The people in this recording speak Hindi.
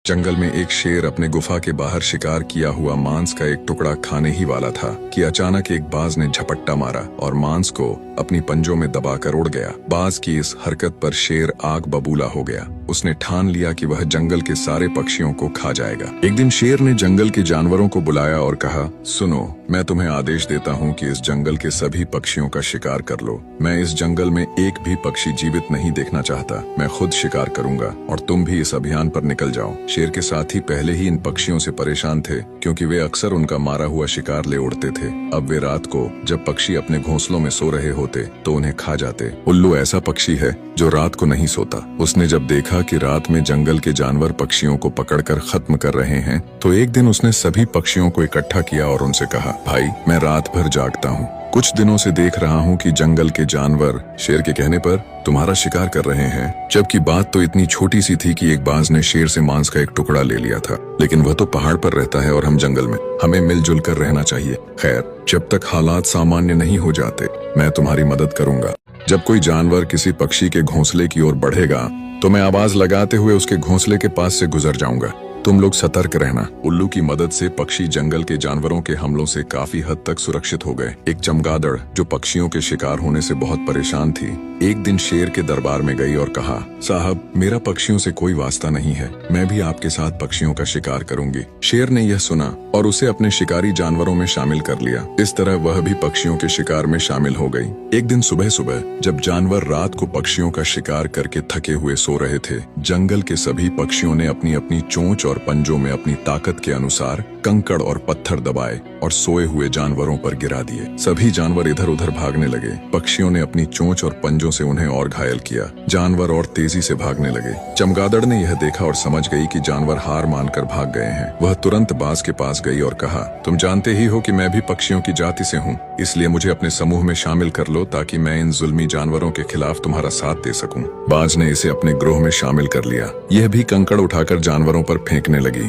जंगल में एक शेर अपने गुफा के बाहर शिकार किया हुआ मांस का एक टुकड़ा खाने ही वाला था कि अचानक एक बाज ने झपट्टा मारा और मांस को अपनी पंजों में दबाकर उड़ गया। बाज की इस हरकत पर शेर आग बबूला हो गया। उसने ठान लिया कि वह जंगल के सारे पक्षियों को खा जाएगा। एक दिन शेर ने जंगल के जानवरों को बुलाया और कहा, सुनो, मैं तुम्हें आदेश देता हूँ कि इस जंगल के सभी पक्षियों का शिकार कर लो। मैं इस जंगल में एक भी पक्षी जीवित नहीं देखना चाहता। मैं खुद शिकार करूंगा और तुम भी इस अभियान पर निकल जाओ। शेर के साथी पहले ही इन पक्षियों से परेशान थे क्योंकि वे अक्सर उनका मारा हुआ शिकार ले उड़ते थे। अब वे रात को जब पक्षी अपने घोंसलों में सो रहे होते तो उन्हें खा जाते। उल्लू ऐसा पक्षी है जो रात को नहीं सोता। उसने जब देखा कि रात में जंगल के जानवर पक्षियों को पकड़कर खत्म कर रहे हैं तो एक दिन उसने सभी पक्षियों को इकट्ठा किया और उनसे कहा, भाई, मैं रात भर जागता हूँ। कुछ दिनों से देख रहा हूँ कि जंगल के जानवर शेर के कहने पर तुम्हारा शिकार कर रहे हैं। जबकि बात तो इतनी छोटी सी थी कि एक बाज ने शेर से मांस का एक टुकड़ा ले लिया था, लेकिन वह तो पहाड़ पर रहता है और हम जंगल में। हमें मिलजुल कर रहना चाहिए। खैर, जब तक हालात सामान्य नहीं हो जाते मैं तुम्हारी मदद करूंगा। जब कोई जानवर किसी पक्षी के घोंसले की ओर बढ़ेगा तो मैं आवाज लगाते हुए उसके घोंसले के पास से गुजर जाऊंगा। तुम लोग सतर्क रहना। उल्लू की मदद से पक्षी जंगल के जानवरों के हमलों से काफी हद तक सुरक्षित हो गए। एक चमगादड़ जो पक्षियों के शिकार होने से बहुत परेशान थी, एक दिन शेर के दरबार में गई और कहा, साहब, मेरा पक्षियों से कोई वास्ता नहीं है। मैं भी आपके साथ पक्षियों का शिकार करूंगी। शेर ने यह सुना और उसे अपने शिकारी जानवरों में शामिल कर लिया। इस तरह वह भी पक्षियों के शिकार में शामिल हो गई। एक दिन सुबह सुबह जब जानवर रात को पक्षियों का शिकार करके थके हुए सो रहे थे, जंगल के सभी पक्षियों ने अपनी अपनी चोंच और पंजों में अपनी ताकत के अनुसार कंकड़ और पत्थर दबाए और सोए हुए जानवरों पर गिरा दिए। सभी जानवर इधर उधर भागने लगे। पक्षियों ने अपनी चोंच और पंजों से उन्हें और घायल किया। जानवर और तेजी से भागने लगे। चमगादड़ ने यह देखा और समझ गई कि जानवर हार मानकर भाग गए हैं। वह तुरंत बाज के पास गई और कहा, तुम जानते ही हो कि मैं भी पक्षियों की जाति से हूँ, इसलिए मुझे अपने समूह में शामिल कर लो ताकि मैं इन जुल्मी जानवरों के खिलाफ तुम्हारा साथ दे सकूं। बाज ने इसे अपने ग्रोह में शामिल कर लिया। यह भी कंकड़ उठाकर जानवरों पर फेंकने लगी।